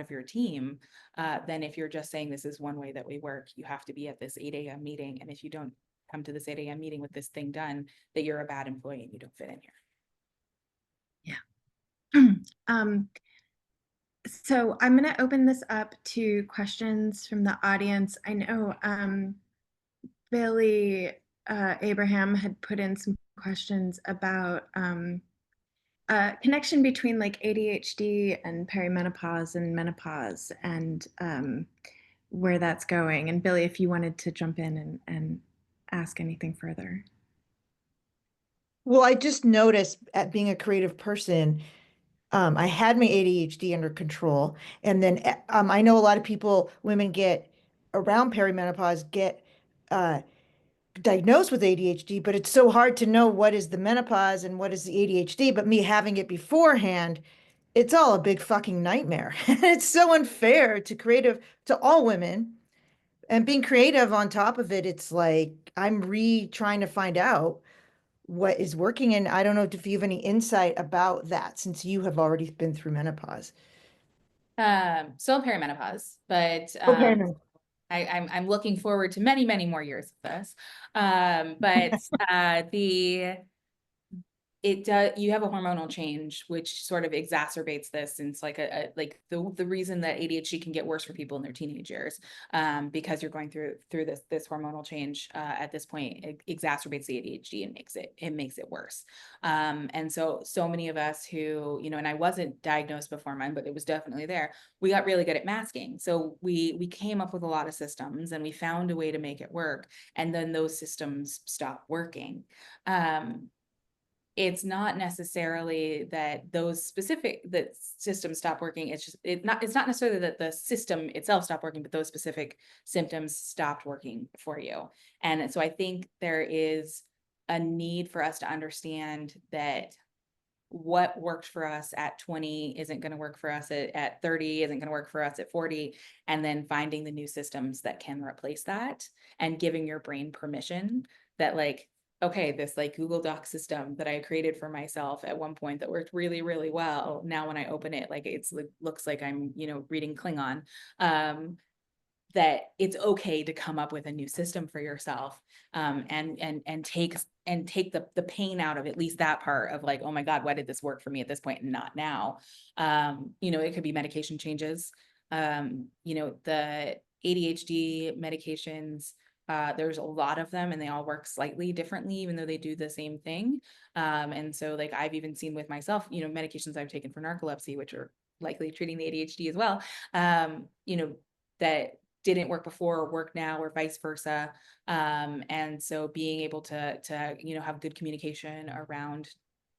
your team than if you're just saying this is one way that we work. You have to be at this 8 a.m. meeting, and if you don't come to this 8 a.m. meeting with this thing done, that you're a bad employee and you don't fit in here.
Yeah. So I'm going to open this up to questions from the audience. I know Billy Abraham had put in some questions about connection between like ADHD and perimenopause and menopause, and where that's going. And Billy, if you wanted to jump in and ask anything further.
Well, I just noticed at being a creative person, I had my ADHD under control. And then I know a lot of people, women get around perimenopause, get diagnosed with ADHD, but it's so hard to know what is the menopause and what is the ADHD. But me having it beforehand, it's all a big fucking nightmare. It's so unfair to all women. And being creative on top of it, it's like I'm trying to find out what is working. And I don't know if you have any insight about that since you have already been through menopause.
Still perimenopause, but
Okay. No.
I'm looking forward to many, many more years of this. But it does, you have a hormonal change which sort of exacerbates this, and it's like like the reason that ADHD can get worse for people in their teenage years, because you're going through this hormonal change at this point. It exacerbates the ADHD and makes it worse. And so many of us who, and I wasn't diagnosed before mine, but it was definitely there. We got really good at masking, so we came up with a lot of systems and we found a way to make it work, and then those systems stopped working. It's not necessarily that that systems stop working. It's not necessarily that the system itself stopped working, but those specific symptoms stopped working for you. And so I think there is a need for us to understand that what worked for us at 20 isn't going to work for us at 30, isn't going to work for us at 40, and then finding the new systems that can replace that, and giving your brain permission that, like, okay, this like Google Doc system that I created for myself at one point that worked really, really well. Now when I open it, like looks like I'm, reading Klingon. That it's okay to come up with a new system for yourself, and take the pain out of at least that part of like, oh my God, why did this work for me at this point and not now? It could be medication changes. The ADHD medications, there's a lot of them and they all work slightly differently, even though they do the same thing. And so like I've even seen with myself, medications I've taken for narcolepsy, which are likely treating the ADHD as well, that didn't work before or work now, or vice versa. And so being able to have good communication around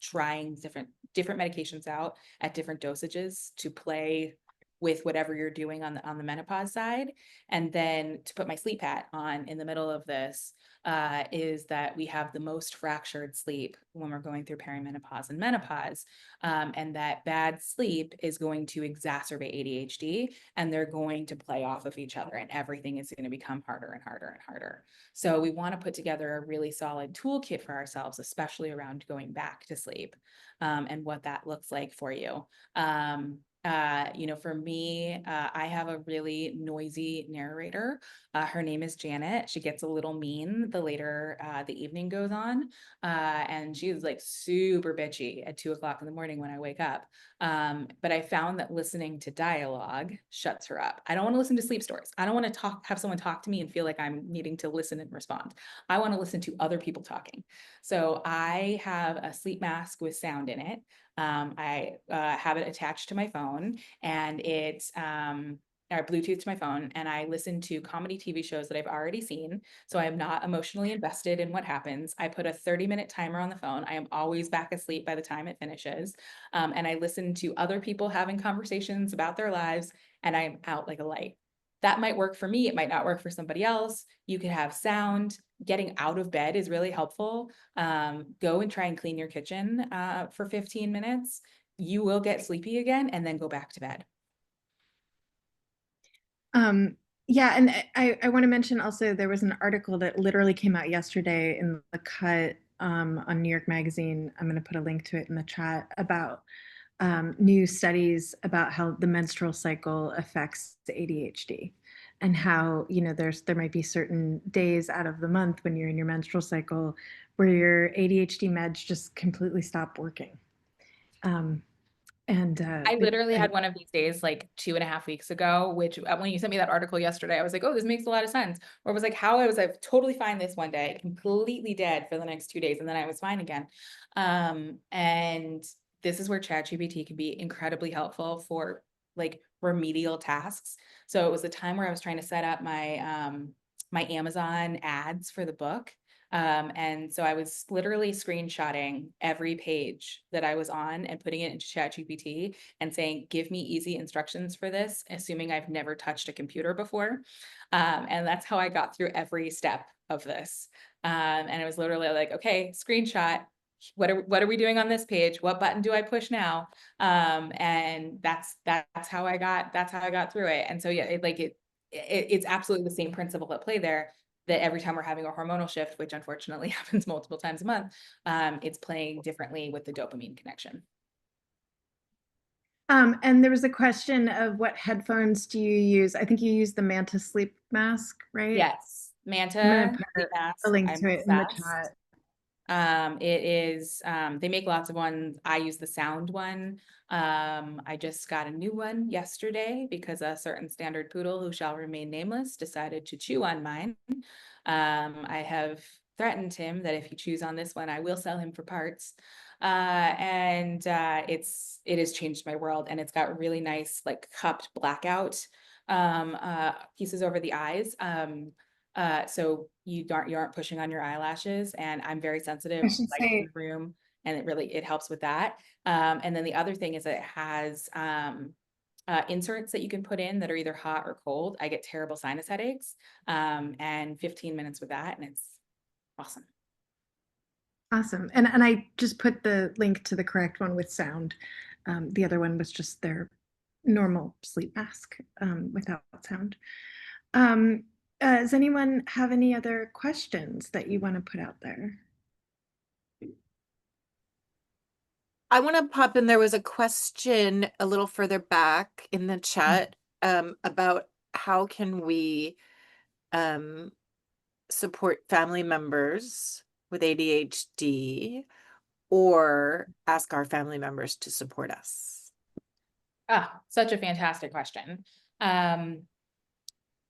trying different different medications out at different dosages to play with whatever you're doing on the menopause side. And then to put my sleep hat on in the middle of this, is that we have the most fractured sleep when we're going through perimenopause and menopause. And that bad sleep is going to exacerbate ADHD, and they're going to play off of each other, and everything is going to become harder and harder and harder. So we want to put together a really solid toolkit for ourselves, especially around going back to sleep, and what that looks like for you. For me, I have a really noisy narrator. Her name is Janet. She gets a little mean the later the evening goes on. And she's like super bitchy at 2 o'clock in the morning when I wake up. But I found that listening to dialogue shuts her up. I don't want to listen to sleep stories. I don't want to have someone talk to me and feel like I'm needing to listen and respond. I want to listen to other people talking. So I have a sleep mask with sound in it. I have it attached to my phone, and it's or Bluetooth to my phone, and I listen to comedy TV shows that I've already seen. So I am not emotionally invested in what happens. I put a 30-minute timer on the phone. I am always back asleep by the time it finishes. And I listen to other people having conversations about their lives, and I am out like a light. That might work for me. It might not work for somebody else. You could have sound. Getting out of bed is really helpful. Go and try and clean your kitchen for 15 minutes. You will get sleepy again, and then go back to bed.
Yeah, and I want to mention also there was an article that literally came out yesterday in the Cut on New York Magazine. I'm going to put a link to it in the chat about new studies about how the menstrual cycle affects the ADHD, and how there might be certain days out of the month when you're in your menstrual cycle where your ADHD meds just completely stop working.
I literally had one of these days like 2.5 weeks ago, which when you sent me that article yesterday, I was like, oh, this makes a lot of sense. Or it was like, I was totally fine this one day, completely dead for the next 2 days, and then I was fine again. And this is where ChatGPT can be incredibly helpful for like remedial tasks. So it was a time where I was trying to set up my Amazon ads for the book. And so I was literally screenshotting every page that I was on and putting it into ChatGPT and saying, give me easy instructions for this, assuming I've never touched a computer before. And that's how I got through every step of this. And it was literally like, okay, screenshot. What are we doing on this page? What button do I push now? And that's how I got through it. And so yeah, it's absolutely the same principle at play there, that every time we're having a hormonal shift, which unfortunately happens multiple times a month, it's playing differently with the dopamine connection.
And there was a question of what headphones do you use? I think you use the Manta sleep mask, right?
Yes, Manta sleep mask.
A link
I'm
to it in the
obsessed.
chat.
It is, they make lots of ones. I use the sound one. I just got a new one yesterday because a certain standard poodle who shall remain nameless decided to chew on mine. I have threatened him that if he chews on this one, I will sell him for parts. It has changed my world, and it's got really nice like cupped blackout pieces over the eyes. So you aren't pushing on your eyelashes, and I'm very sensitive
I
to
should
light in
say,
the room, and it helps with that. And then the other thing is that it has inserts that you can put in that are either hot or cold. I get terrible sinus headaches, and 15 minutes with that, and it's awesome.
awesome. And I just put the link to the correct one with sound. The other one was just their normal sleep mask without sound. Does anyone have any other questions that you want to put out there?
I want to pop in. There was a question a little further back in the chat about how can we support family members with ADHD or ask our family members to support us.
Ah, such a fantastic question.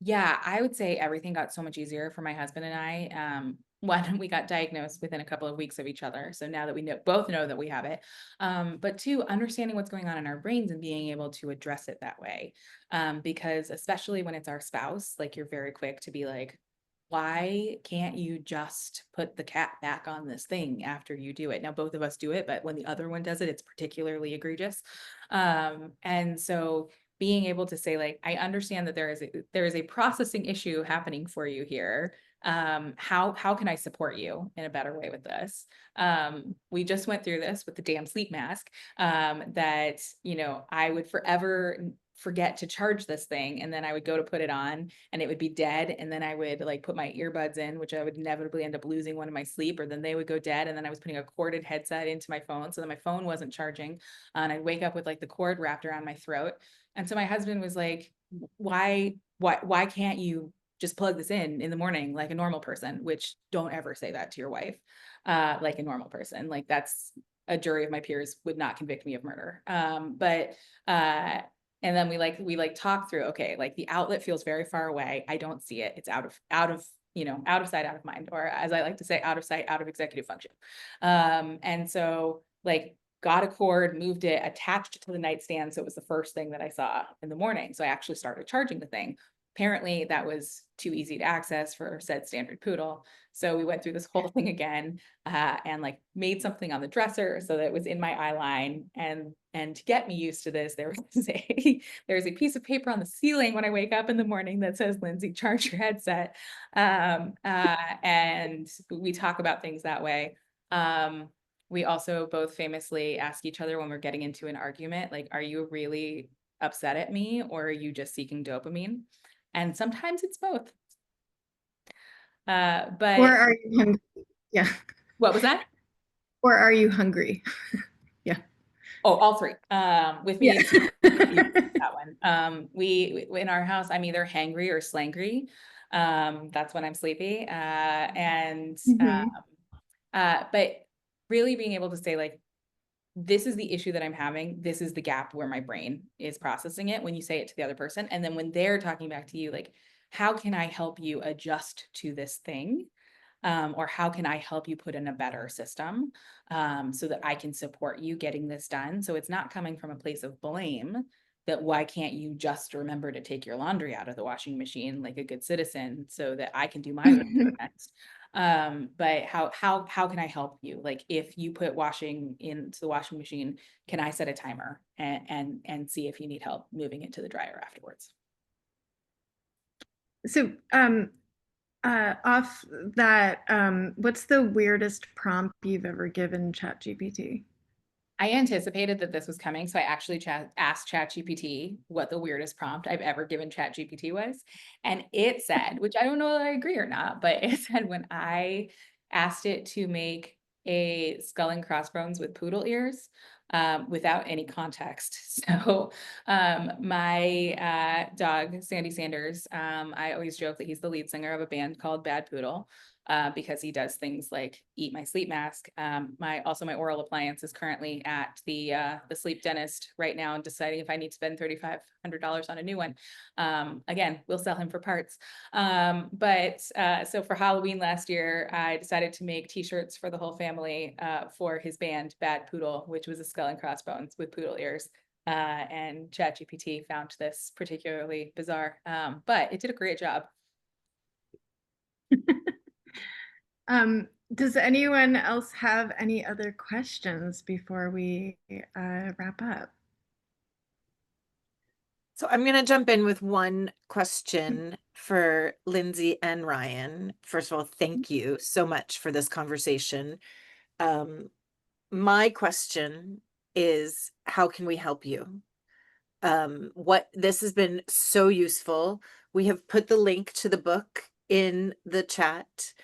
Yeah, I would say everything got so much easier for my husband and I when we got diagnosed within a couple of weeks of each other. So now that we both know that we have it, but two, understanding what's going on in our brains and being able to address it that way. Because especially when it's our spouse, like you're very quick to be like, why can't you just put the cat back on this thing after you do it? Now, both of us do it, but when the other one does it, it's particularly egregious. And so being able to say, like, I understand that there is a processing issue happening for you here. How can I support you in a better way with this? We just went through this with the damn sleep mask, that, you know, I would forever forget to charge this thing, and then I would go to put it on and it would be dead, and then I would like put my earbuds in, which I would inevitably end up losing one in my sleep, or then they would go dead, and then I was putting a corded headset into my phone so that my phone wasn't charging, and I'd wake up with like the cord wrapped around my throat. And so my husband was like, why can't you just plug this in the morning like a normal person? Which, don't ever say that to your wife, like a normal person. Like, that's, a jury of my peers would not convict me of murder. And then we talk through, okay, like the outlet feels very far away. I don't see it. It's out of, you know, out of sight, out of mind, or as I like to say, out of sight, out of executive function. And so like got a cord, moved it, attached it to the nightstand. So it was the first thing that I saw in the morning. So I actually started charging the thing. Apparently that was too easy to access for said standard poodle. So we went through this whole thing again, and like made something on the dresser so that it was in my eye line. And to get me used to this, there's a piece of paper on the ceiling when I wake up in the morning that says, Lindsay, charge your headset. And we talk about things that way. We also both famously ask each other when we're getting into an argument, like, are you really upset at me, or are you just seeking dopamine? And sometimes it's both. But
Or are you hungry? Yeah.
What was that?
Or are you hungry? Yeah.
Oh, all three. With me,
Yeah.
that one. We in our house, I'm either hangry or slangry. That's when I'm sleepy. But really being able to say, like, this is the issue that I'm having. This is the gap where my brain is processing it when you say it to the other person. And then when they're talking back to you, like, how can I help you adjust to this thing? Or how can I help you put in a better system, so that I can support you getting this done? So it's not coming from a place of blame, that why can't you just remember to take your laundry out of the washing machine like a good citizen so that I can do my work next. But how can I help you? Like, if you put washing into the washing machine, can I set a timer and see if you need help moving it to the dryer afterwards?
So off that, what's the weirdest prompt you've ever given ChatGPT?
I anticipated that this was coming, so I actually asked ChatGPT what the weirdest prompt I've ever given ChatGPT was. And it said, which I don't know that I agree or not, but it said, when I asked it to make a skull and crossbones with poodle ears, without any context. So my dog, Sandy Sanders, I always joke that he's the lead singer of a band called Bad Poodle. Because he does things like eat my sleep mask. My oral appliance is currently at the sleep dentist right now and deciding if I need to spend $3,500 on a new one. Again, we'll sell him for parts. So for Halloween last year, I decided to make t-shirts for the whole family for his band Bad Poodle, which was a skull and crossbones with poodle ears. And ChatGPT found this particularly bizarre, but it did a great job.
Does anyone else have any other questions before we wrap up?
So I'm going to jump in with one question for Lindsay and Ryan. First of all, thank you so much for this conversation. My question is, how can we help you? This has been so useful. We have put the link to the book in the chat.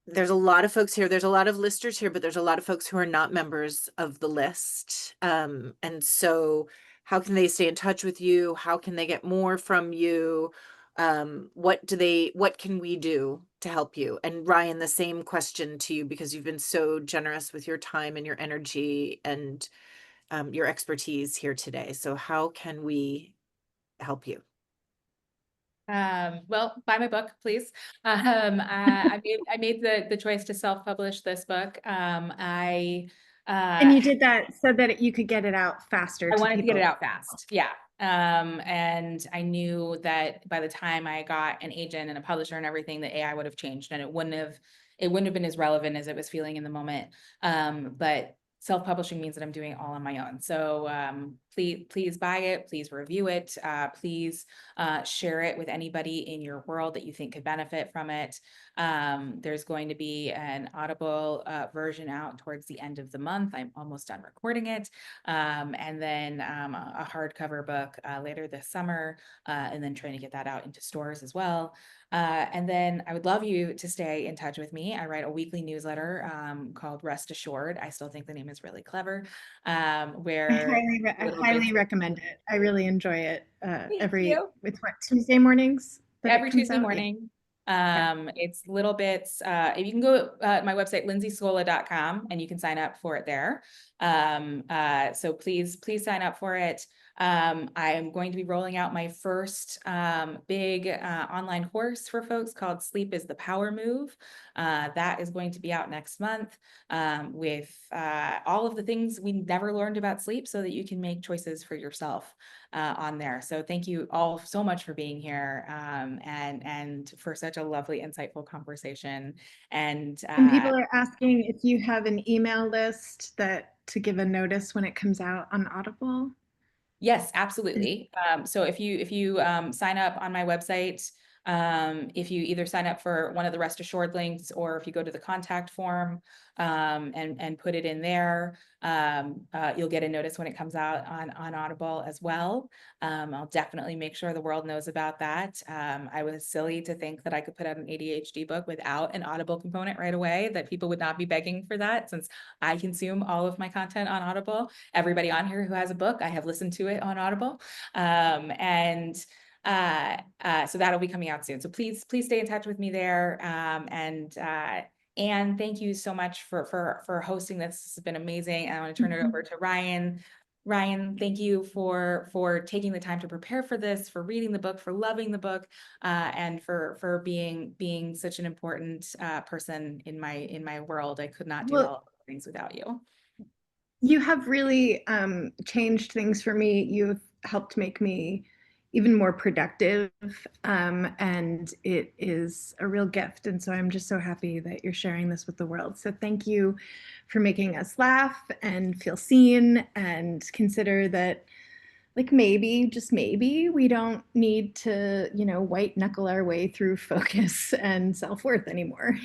There's a lot of folks here. There's a lot of listers here, but there's a lot of folks who are not members of the list. And so how can they stay in touch with you? How can they get more from you? What can we do to help you? And Ryan, the same question to you, because you've been so generous with your time and your energy and your expertise here today. So how can we help you?
Well, buy my book, please. I made the choice to self-publish this book.
And you did that so that you could get it out faster.
I
to
wanted
people.
to get it out fast. Yeah. And I knew that by the time I got an agent and a publisher and everything, the AI would have changed, and it wouldn't have been as relevant as it was feeling in the moment. But self-publishing means that I'm doing it all on my own. So please buy it, please review it, please share it with anybody in your world that you think could benefit from it. There's going to be an Audible version out towards the end of the month. I'm almost done recording it. And then a hardcover book later this summer, and then trying to get that out into stores as well. And then I would love you to stay in touch with me. I write a weekly newsletter called Rest Assured. I still think the name is really clever. Where
I highly recommend it. I really enjoy it. It's what, Tuesday mornings that
every
it comes
Tuesday
out?
morning. It's little bits. If you can go to my website, LindsayScola.com, and you can sign up for it there. So please sign up for it. I'm going to be rolling out my first big online course for folks called Sleep is the Power Move. That is going to be out next month with all of the things we never learned about sleep so that you can make choices for yourself on there. So thank you all so much for being here and for such a lovely, insightful conversation. And
people are asking if you have an email list to give a notice when it comes out on Audible.
Yes, absolutely. So if you sign up on my website, if you either sign up for one of the Rest Assured links, or if you go to the contact form and put it in there, you'll get a notice when it comes out on Audible as well. I'll definitely make sure the world knows about that. I was silly to think that I could put out an ADHD book without an Audible component right away, that people would not be begging for that, since I consume all of my content on Audible. Everybody on here who has a book, I have listened to it on Audible. So that'll be coming out soon. So please stay in touch with me there. And thank you so much for hosting this. This has been amazing. I want to turn it over to Ryan. Ryan, thank you for taking the time to prepare for this, for reading the book, for loving the book, and for being such an important person in my world. I could not do all of these things without you.
You have really changed things for me. You've helped make me even more productive, and it is a real gift. And so I'm just so happy that you're sharing this with the world. So thank you for making us laugh and feel seen, and consider that, like, maybe, just maybe, we don't need to, white knuckle our way through focus and self-worth anymore,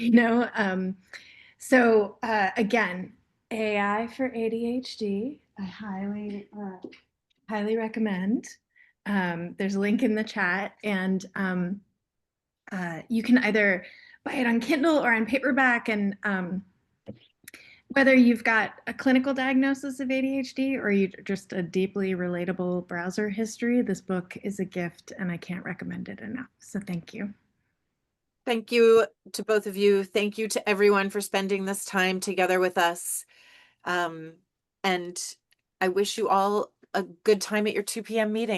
So again, AI for ADHD, I highly recommend. There's a link in the chat, and you can either buy it on Kindle or on paperback. And whether you've got a clinical diagnosis of ADHD or you just a deeply relatable browser history, this book is a gift, and I can't recommend it enough. So thank you.
Thank you to both of you. Thank you to everyone for spending this time together with us. And I wish you all a good time at your 2 p.m. meeting.